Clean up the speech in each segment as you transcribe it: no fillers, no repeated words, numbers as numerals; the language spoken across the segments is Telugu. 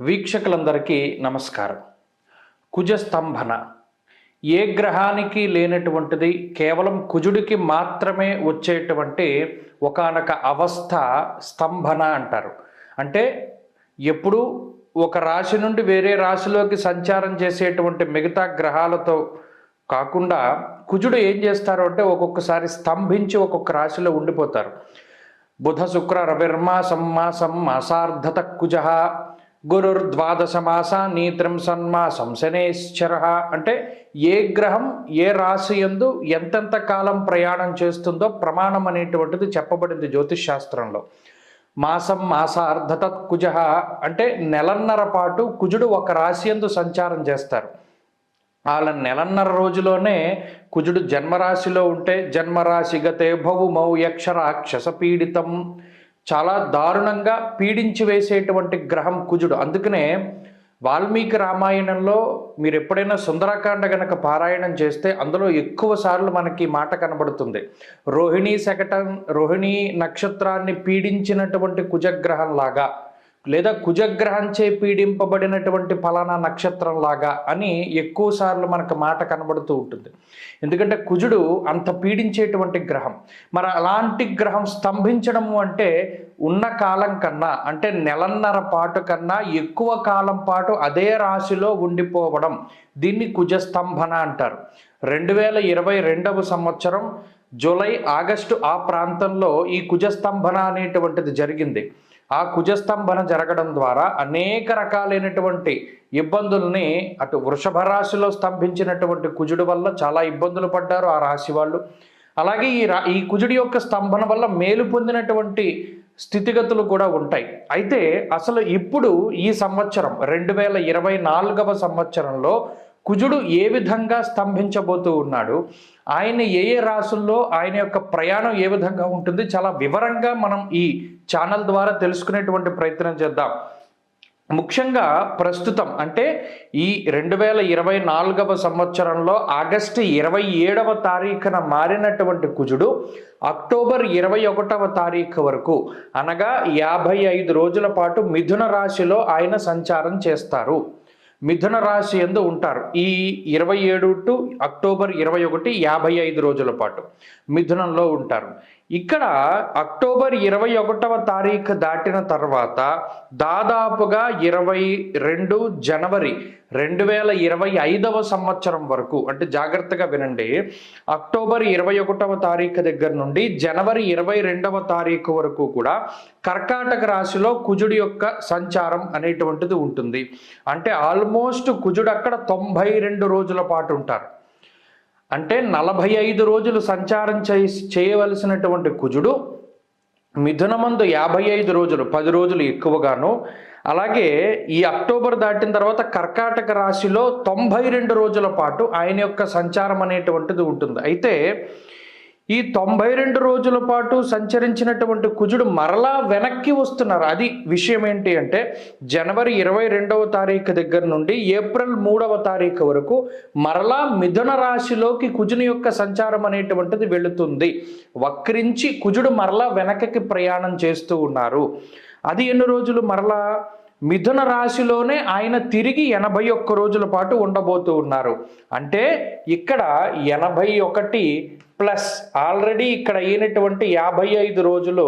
వీక్షకులందరికీ నమస్కారం. కుజస్తంభన ఏ గ్రహానికి లేనటువంటిది, కేవలం కుజుడికి మాత్రమే వచ్చేటువంటి ఒకానొక అవస్థ స్తంభన అంటారు. అంటే ఎప్పుడు ఒక రాశి నుండి వేరే రాశిలోకి సంచారం చేసేటువంటి మిగతా గ్రహాలతో కాకుండా కుజుడు ఏం చేస్తారు అంటే ఒక్కొక్కసారి స్తంభించి ఒక్కొక్క రాశిలో ఉండిపోతారు. బుధ శుక్ర రవిర్మాసం మాసం మాసార్ధత కుజ గురుర్ద్వాదశ మాసాన్ని త్రింసన్మాసం శనేశ్చర. అంటే ఏ గ్రహం ఏ రాశి యందు ఎంతెంత కాలం ప్రయాణం చేస్తుందో ప్రమాణం అనేటువంటిది చెప్పబడింది జ్యోతిష్ శాస్త్రంలో. మాసం మాసార్ధత కుజ అంటే నెలన్నర పాటు కుజుడు ఒక రాశి యందు సంచారం చేస్తారు. వాళ్ళ నెలన్నర రోజులోనే కుజుడు జన్మరాశిలో ఉంటే జన్మరాశి గతే భౌమౌ యక్షరాక్షస పీడితం, చాలా దారుణంగా పీడించి వేసేటువంటి గ్రహం కుజుడు. అందుకనే వాల్మీకి రామాయణంలో మీరు ఎప్పుడైనా సుందరకాండ గనక పారాయణం చేస్తే అందులో ఎక్కువ సార్లు మనకి మాట కనబడుతుంది. రోహిణీ నక్షత్రాన్ని పీడించినటువంటి కుజగ్రహం లాగా, లేదా కుజగ్రహంచే పీడింపబడినటువంటి ఫలానా నక్షత్రం లాగా అని ఎక్కువ సార్లు మనకు మాట కనబడుతూ ఉంటుంది. ఎందుకంటే కుజుడు అంత పీడించేటువంటి గ్రహం. మరి అలాంటి గ్రహం స్తంభించడము అంటే ఉన్న కాలం కన్నా, అంటే నెలన్నర పాటు కన్నా ఎక్కువ కాలం పాటు అదే రాశిలో ఉండిపోవడం, దీన్ని కుజస్తంభన అంటారు. 2022వ సంవత్సరం జూలై ఆగస్టు ఆ ప్రాంతంలో ఈ కుజస్తంభన అనేటువంటిది జరిగింది. ఆ కుజస్తంభన జరగడం ద్వారా అనేక రకాలైనటువంటి ఇబ్బందుల్ని, అటు వృషభ రాశిలో స్తంభించినటువంటి కుజుడు వల్ల చాలా ఇబ్బందులు పడ్డారు ఆ రాశి వాళ్ళు. అలాగే ఈ కుజుడి యొక్క స్తంభన వల్ల మేలు పొందినటువంటి స్థితిగతులు కూడా ఉంటాయి. అయితే అసలు ఇప్పుడు ఈ సంవత్సరం 2024వ సంవత్సరంలో కుజుడు ఏ విధంగా స్తంభించబోతూ ఉన్నాడు, ఆయన ఏ ఏ రాసుల్లో ఆయన యొక్క ప్రయాణం ఏ విధంగా ఉంటుంది, చాలా వివరంగా మనం ఈ ఛానల్ ద్వారా తెలుసుకునేటువంటి ప్రయత్నం చేద్దాం. ముఖ్యంగా ప్రస్తుతం అంటే ఈ 2024వ సంవత్సరంలో ఆగస్టు 27వ తారీఖున మారినటువంటి కుజుడు అక్టోబర్ 21వ తారీఖు వరకు, అనగా 55 రోజుల పాటు మిథున రాశిలో ఆయన సంచారం చేస్తారు. మిథున రాశి యందు ఉంటారు. ఈ 27 టు అక్టోబర్ 21 55 రోజుల పాటు మిథునంలో ఉంటారు. ఇక్కడ అక్టోబర్ 21వ తారీఖు దాటిన తర్వాత దాదాపుగా 22 జనవరి 2025వ సంవత్సరం వరకు, అంటే జాగ్రత్తగా వినండి, అక్టోబర్ 21వ తారీఖు దగ్గర నుండి జనవరి 22వ తారీఖు వరకు కూడా కర్కాటక రాశిలో కుజుడి యొక్క సంచారం అనేటువంటిది ఉంటుంది. అంటే ఆల్మోస్ట్ కుజుడు అక్కడ 92 రోజుల పాటు ఉంటారు. అంటే 45 రోజులు సంచారం చేయవలసినటువంటి కుజుడు మిథునమందు 55 రోజులు, 10 రోజులు ఎక్కువగాను, అలాగే ఈ అక్టోబర్ దాటిన తర్వాత కర్కాటక రాశిలో 92 రోజుల పాటు ఆయన యొక్క సంచారం అనేటువంటిది ఉంటుంది. అయితే ఈ 92 రోజుల పాటు సంచరించినటువంటి కుజుడు మరలా వెనక్కి వస్తున్నారు. అది విషయం ఏంటి అంటే జనవరి 22వ తారీఖు దగ్గర నుండి ఏప్రిల్ 3వ తారీఖు వరకు మరలా మిథున రాశిలోకి కుజుని యొక్క సంచారం అనేటువంటిది వెళుతుంది. వక్రించి కుజుడు మరలా వెనకకి ప్రయాణం చేస్తూ ఉన్నారు. అది ఎన్ని రోజులు? మరలా మిథున రాశిలోనే ఆయన తిరిగి 81 రోజుల పాటు ఉండబోతూ ఉన్నారు. అంటే ఇక్కడ 81 ప్లస్ ఆల్రెడీ ఇక్కడ అయినటువంటి 55 రోజులు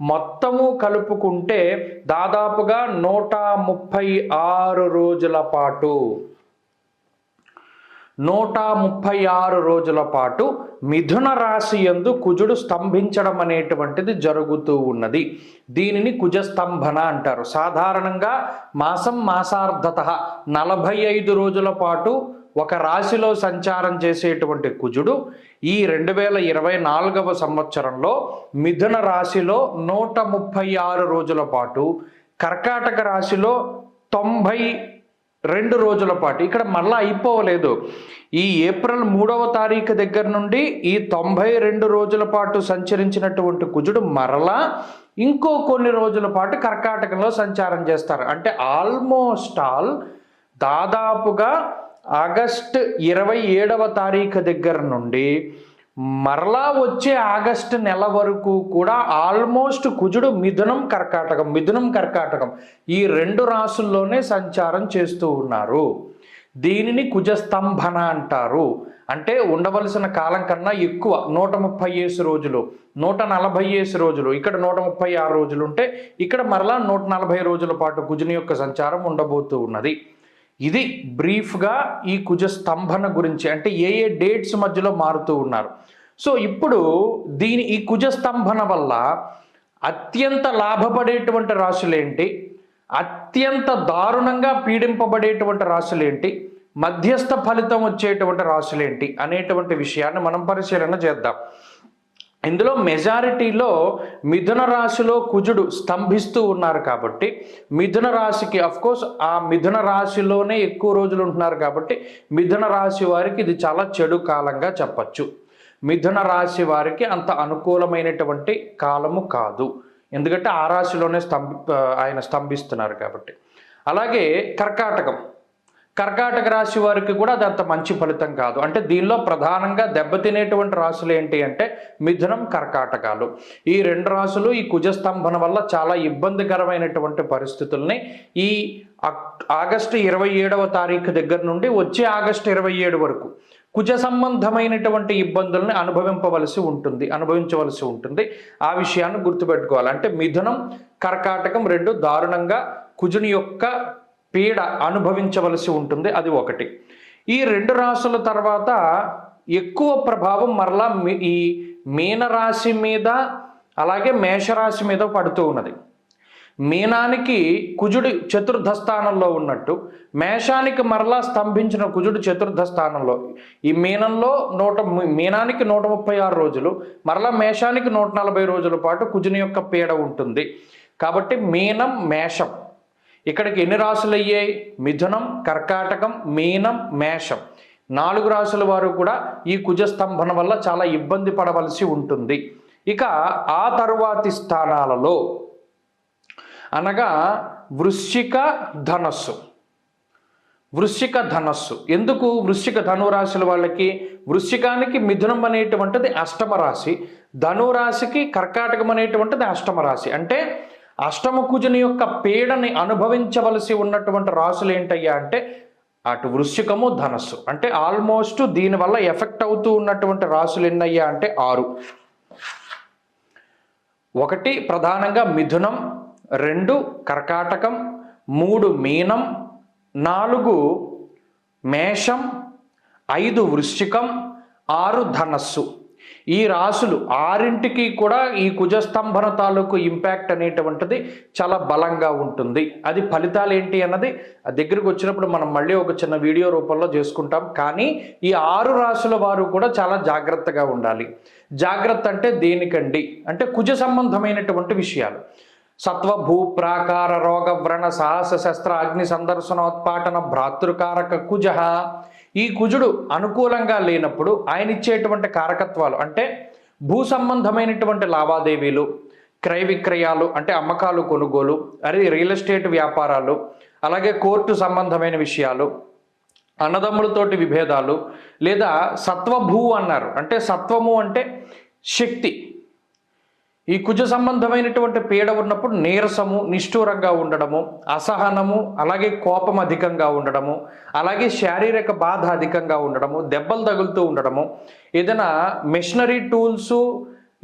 మొత్తము కలుపుకుంటే దాదాపుగా 136 రోజుల పాటు 136 రోజుల పాటు మిథున రాశి యందు కుజుడు స్తంభించడం అనేటువంటిది జరుగుతూ ఉన్నది. దీనిని కుజస్తంభన అంటారు. సాధారణంగా మాసం మాసార్ధత 45 రోజుల పాటు ఒక రాశిలో సంచారం చేసేటువంటి కుజుడు ఈ 2024వ సంవత్సరంలో మిథున రాశిలో 136 రోజుల పాటు, కర్కాటక రాశిలో 92 రోజుల పాటు. ఇక్కడ మళ్ళీ అయిపోలేదు. ఈ ఏప్రిల్ 3వ తారీఖు దగ్గర నుండి ఈ 92 రోజుల పాటు సంచరించినటువంటి కుజుడు మరలా ఇంకో కొన్ని రోజుల పాటు కర్కాటకంలో సంచారం చేస్తారు. అంటే ఆల్మోస్ట్ దాదాపుగా ఆగస్టు 27వ తారీఖు దగ్గర నుండి మరలా వచ్చే ఆగస్టు నెల వరకు కూడా ఆల్మోస్ట్ కుజుడు మిథునం కర్కాటకం ఈ 2 రాసుల్లోనే సంచారం చేస్తూ ఉన్నారు. దీనిని కుజస్తంభన అంటారు. అంటే ఉండవలసిన కాలం కన్నా ఎక్కువ 130 రోజులు, 140 రోజులు, ఇక్కడ 136 రోజులు ఉంటే ఇక్కడ మరలా 140 రోజుల పాటు కుజుని యొక్క సంచారం ఉండబోతూ ఉన్నది. ఇది బ్రీఫ్గా ఈ కుజస్తంభన గురించి, అంటే ఏ డేట్స్ మధ్యలో మారుతూ ఉన్నారు. సో ఇప్పుడు ఈ కుజస్తంభన వల్ల అత్యంత లాభపడేటువంటి రాశులేంటి, అత్యంత దారుణంగా పీడింపబడేటువంటి రాశులేంటి, మధ్యస్థ ఫలితం వచ్చేటువంటి రాశులేంటి అనేటువంటి విషయాన్ని మనం పరిశీలన చేద్దాం. ఇందులో మెజారిటీలో మిథున రాశిలో కుజుడు స్తంభిస్తూ ఉన్నారు కాబట్టి మిథున రాశికి అఫ్కోర్స్ ఆ మిథున రాశిలోనే ఎక్కువ రోజులు ఉంటున్నారు కాబట్టి మిథున రాశి వారికి ఇది చాలా చెడు కాలంగా చెప్పచ్చు. మిథున రాశి వారికి అంత అనుకూలమైనటువంటి కాలము కాదు, ఎందుకంటే ఆ రాశిలోనే ఆయన స్తంభిస్తున్నారు కాబట్టి. అలాగే కర్కాటక రాశి వారికి కూడా అది అంత మంచి ఫలితం కాదు. అంటే దీనిలో ప్రధానంగా దెబ్బతినేటువంటి రాశులు ఏంటి అంటే మిథునం, కర్కాటకాలు. ఈ 2 రాశులు ఈ కుజస్తంభన వల్ల చాలా ఇబ్బందికరమైనటువంటి పరిస్థితుల్ని ఈ ఆగస్టు 27వ తారీఖు దగ్గర నుండి వచ్చే ఆగస్టు 27 వరకు కుజ సంబంధమైనటువంటి ఇబ్బందుల్ని అనుభవించవలసి ఉంటుంది. ఆ విషయాన్ని గుర్తుపెట్టుకోవాలి. అంటే మిథునం, కర్కాటకం 2 దారుణంగా కుజుని యొక్క పీడ అనుభవించవలసి ఉంటుంది. అది ఒకటి. ఈ 2 రాశుల తర్వాత ఎక్కువ ప్రభావం మరలా ఈ మీనరాశి మీద అలాగే మేషరాశి మీద పడుతూ ఉన్నది. మీనానికి కుజుడు చతుర్థ స్థానంలో ఉన్నట్టు మేషానికి మరలా స్తంభించిన కుజుడు చతుర్థ స్థానంలో. ఈ మీనానికి 136 రోజులు, మరలా మేషానికి 140 రోజుల పాటు కుజుని యొక్క పీడ ఉంటుంది. కాబట్టి మీనం, మేషం ఇక్కడికి ఎన్ని రాశులు అయ్యాయి? మిథునం, కర్కాటకం, మీనం, మేషం 4 రాశుల వారు కూడా ఈ కుజస్తంభన వల్ల చాలా ఇబ్బంది పడవలసి ఉంటుంది. ఇక ఆ తరువాతి స్థానాలలో అనగా వృశ్చిక, ధనస్సు. ఎందుకు వృశ్చిక, ధనురాశుల వాళ్ళకి? వృశ్చికానికి మిథునం అనేటువంటిది అష్టమ రాశి, ధనురాశికి కర్కాటకం అనేటువంటిది అష్టమ రాశి. అంటే అష్టమ కుజుని యొక్క పీడని అనుభవించవలసి ఉన్నటువంటి రాశులు ఏంటయ్యా అంటే అటు వృశ్చికము, ధనస్సు. అంటే ఆల్మోస్ట్ దీనివల్ల ఎఫెక్ట్ అవుతూ ఉన్నటువంటి రాశులు ఎన్నయ్యా అంటే 6. 1 ప్రధానంగా మిథునం, 2 కర్కాటకం, 3 మీనం, 4 మేషం, 5 వృశ్చికం, 6 ధనస్సు. ఈ రాశులు 6ంటికి కూడా ఈ కుజస్తంభన తాలూకు ఇంపాక్ట్ అనేటువంటిది చాలా బలంగా ఉంటుంది. అది ఫలితాలు ఏంటి అన్నది దగ్గరకు వచ్చినప్పుడు మనం మళ్ళీ ఒక చిన్న వీడియో రూపంలో చేసుకుంటాం. కానీ ఈ 6 రాశుల వారు కూడా చాలా జాగ్రత్తగా ఉండాలి. జాగ్రత్త అంటే దేనికండి అంటే కుజ సంబంధమైనటువంటి విషయాలు. సత్వ భూ ప్రాకార రోగ వ్రణ సాహస శస్త్ర అగ్ని సందర్శనోత్పాటన భ్రాతృకారక కుజ. ఈ కుజుడు అనుకూలంగా లేనప్పుడు ఆయన ఇచ్చేటువంటి కారకత్వాలు అంటే భూ సంబంధమైనటువంటి లావాదేవీలు, క్రయ విక్రయాలు అంటే అమ్మకాలు, కొనుగోలు, రియల్ ఎస్టేట్ వ్యాపారాలు, అలాగే కోర్టు సంబంధమైన విషయాలు, అన్నదమ్ములతోటి విభేదాలు, లేదా సత్వభూ అన్నారు. అంటే సత్వము అంటే శక్తి. ఈ కుజ సంబంధమైనటువంటి పీడ ఉన్నప్పుడు నీరసము, నిష్ఠూరంగా ఉండడము, అసహనము, అలాగే కోపం అధికంగా ఉండడము, అలాగే శారీరక బాధ అధికంగా ఉండడము, దెబ్బలు తగులుతూ ఉండడము, ఏదైనా మెషినరీ టూల్స్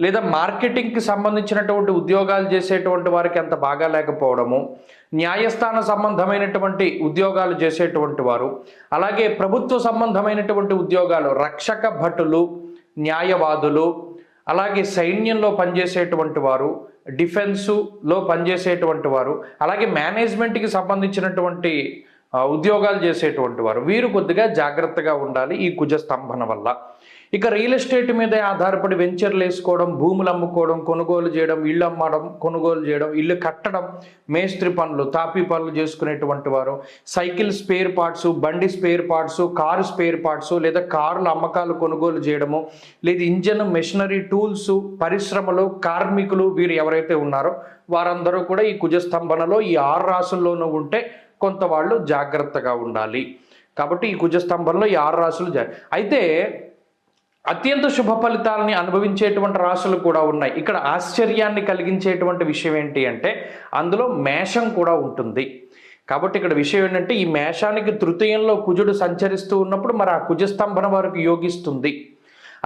లేదా మార్కెటింగ్కి సంబంధించినటువంటి ఉద్యోగాలు చేసేటువంటి వారికి అంత బాగా లేకపోవడము, న్యాయస్థాన సంబంధమైనటువంటి ఉద్యోగాలు చేసేటువంటి వారు, అలాగే ప్రభుత్వ సంబంధమైనటువంటి ఉద్యోగాలు, రక్షక భటులు, న్యాయవాదులు, అలాగే సైన్యంలో పనిచేసేటువంటి వారు, డిఫెన్సులో పనిచేసేటువంటి వారు, అలాగే మేనేజ్మెంట్కి సంబంధించినటువంటి ఉద్యోగాలు చేసేటువంటి వారు, వీరు కొద్దిగా జాగ్రత్తగా ఉండాలి ఈ కుజస్తంభన వల్ల. ఇక రియల్ ఎస్టేట్ మీద ఆధారపడి వెంచర్లు వేసుకోవడం, భూములు అమ్ముకోవడం, కొనుగోలు చేయడం, ఇల్లు అమ్మడం, కొనుగోలు చేయడం, ఇల్లు కట్టడం, మేస్త్రి పనులు, తాపీ పనులు చేసుకునేటువంటి వారు, సైకిల్ స్పేర్ పార్ట్స్, బండి spare parts, car spare parts, లేదా కార్ల అమ్మకాలు కొనుగోలు చేయడము, లేదా ఇంజన్, మెషినరీ టూల్స్, పరిశ్రమలు, కార్మికులు, వీరు ఎవరైతే ఉన్నారో వారందరూ కూడా ఈ కుజస్తంభనలో ఈ 6 రాశుల్లోనూ ఉంటే కొంత వాళ్ళు జాగ్రత్తగా ఉండాలి. కాబట్టి ఈ కుజస్తంభంలో ఈ 6 రాశులు అయితే అత్యంత శుభ ఫలితాలని అనుభవించేటువంటి రాశులు కూడా ఉన్నాయి. ఇక్కడ ఆశ్చర్యాన్ని కలిగించేటువంటి విషయం ఏంటి అంటే అందులో మేషం కూడా ఉంటుంది. కాబట్టి ఇక్కడ విషయం ఏంటంటే ఈ మేషానికి తృతీయంలో కుజుడు సంచరిస్తూ ఉన్నప్పుడు మరి ఆ కుజస్తంభన వారికి యోగిస్తుంది.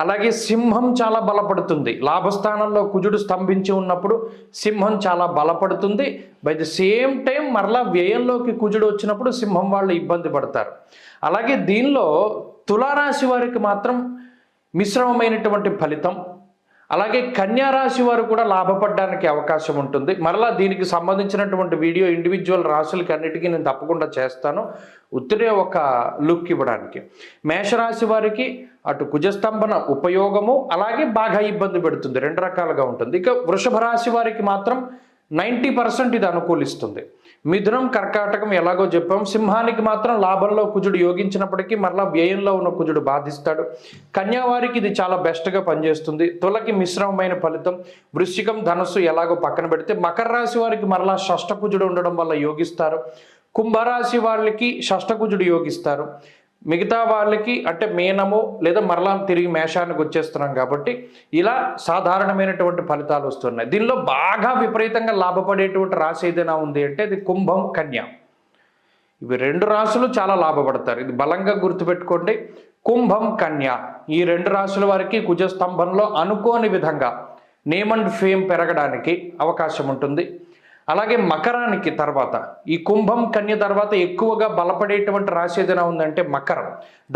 అలాగే సింహం చాలా బలపడుతుంది. లాభస్థానంలో కుజుడు స్తంభించి ఉన్నప్పుడు సింహం చాలా బలపడుతుంది. బై ద సేమ్ టైం మరలా వ్యయంలోకి కుజుడు వచ్చినప్పుడు సింహం వాళ్ళు ఇబ్బంది పడతారు. అలాగే దీనిలో తులారాశి వారికి మాత్రం మిశ్రమమైనటువంటి ఫలితం. అలాగే కన్యారాశి వారు కూడా లాభపడడానికి అవకాశం ఉంటుంది. మరలా దీనికి సంబంధించినటువంటి వీడియో ఇండివిజువల్ రాశులకి అన్నిటికీ నేను తప్పకుండా చేస్తాను, ఉత్తినే ఒక లుక్ ఇవ్వడానికి. మేషరాశి వారికి అటు కుజస్తంభన ఉపయోగము అలాగే బాగా ఇబ్బంది పెడుతుంది, రెండు రకాలుగా ఉంటుంది. ఇక వృషభ రాశి వారికి మాత్రం 90% ఇది అనుకూలిస్తుంది. మిథునం కర్కాటకం ఎలాగో చెప్పాం. సింహానికి మాత్రం లాభంలో కుజుడు యోగించినప్పటికీ మరలా వ్యయంలో ఉన్న కుజుడు బాధిస్తాడు. కన్యావారికి ఇది చాలా బెస్ట్గా పనిచేస్తుంది. తులకి మిశ్రమమైన ఫలితం. వృశ్చికం ధనస్సు ఎలాగో పక్కన పెడితే మకర రాశి వారికి మరలా షష్ఠ కుజుడు ఉండడం వల్ల యోగిస్తారు. కుంభరాశి వాళ్ళకి షష్ఠ కుజుడు యోగిస్తారు. మిగతా వాళ్ళకి అంటే మీనము లేదా మరలా తిరిగి మేషానికి వచ్చేస్తున్నాం కాబట్టి ఇలా సాధారణమైనటువంటి ఫలితాలు వస్తున్నాయి. దీనిలో బాగా విపరీతంగా లాభపడేటువంటి రాశి ఏదైనా ఉంది అంటే అది కుంభం, కన్య. ఇవి రెండు రాశులు చాలా లాభపడతారు. ఇది బలంగా గుర్తుపెట్టుకోండి. కుంభం, కన్య ఈ రెండు రాశుల వారికి కుజస్తంభంలో అనుకోని విధంగా నేమ్ అండ్ ఫేమ్ పెరగడానికి అవకాశం ఉంటుంది. అలాగే మకరానికి తర్వాత ఈ కుంభం, కన్య తర్వాత ఎక్కువగా బలపడేటువంటి రాశి ఏదైనా ఉందంటే మకరం.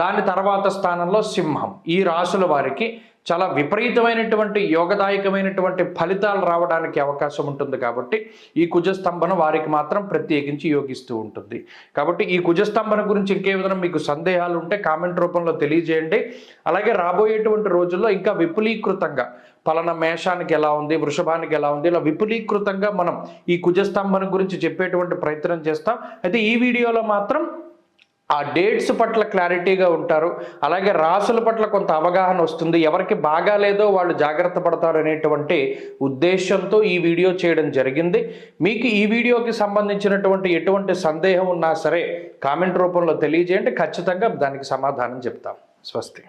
దాని తర్వాత స్థానంలో సింహం. ఈ రాశుల వారికి చాలా విపరీతమైనటువంటి యోగదాయకమైనటువంటి ఫలితాలు రావడానికి అవకాశం ఉంటుంది. కాబట్టి ఈ కుజస్తంభన వారికి మాత్రం ప్రత్యేకించి యోగిస్తూ ఉంటుంది. కాబట్టి ఈ కుజస్తంభన గురించి ఇంకేమైనా మీకు సందేహాలు ఉంటే కామెంట్ రూపంలో తెలియజేయండి. అలాగే రాబోయేటువంటి రోజుల్లో ఇంకా విపులీకృతంగా పలానా మేషానికి ఎలా ఉంది, వృషభానికి ఎలా ఉంది, ఇలా విపులీకృతంగా మనం ఈ కుజస్తంభన గురించి చెప్పేటువంటి ప్రయత్నం చేస్తాం. అయితే ఈ వీడియోలో మాత్రం ఆ డేట్స్ పట్ల క్లారిటీగా ఉంటారు. అలాగే రాసుల పట్ల కొంత అవగాహన వస్తుంది. ఎవరికి బాగాలేదో వాళ్ళు జాగ్రత్త పడతారు అనేటువంటి ఉద్దేశంతో ఈ వీడియో చేయడం జరిగింది. మీకు ఈ వీడియోకి సంబంధించినటువంటి ఎటువంటి సందేహం ఉన్నా సరే కామెంట్ రూపంలో తెలియజేయండి, ఖచ్చితంగా దానికి సమాధానం చెప్తాం. స్వస్తి.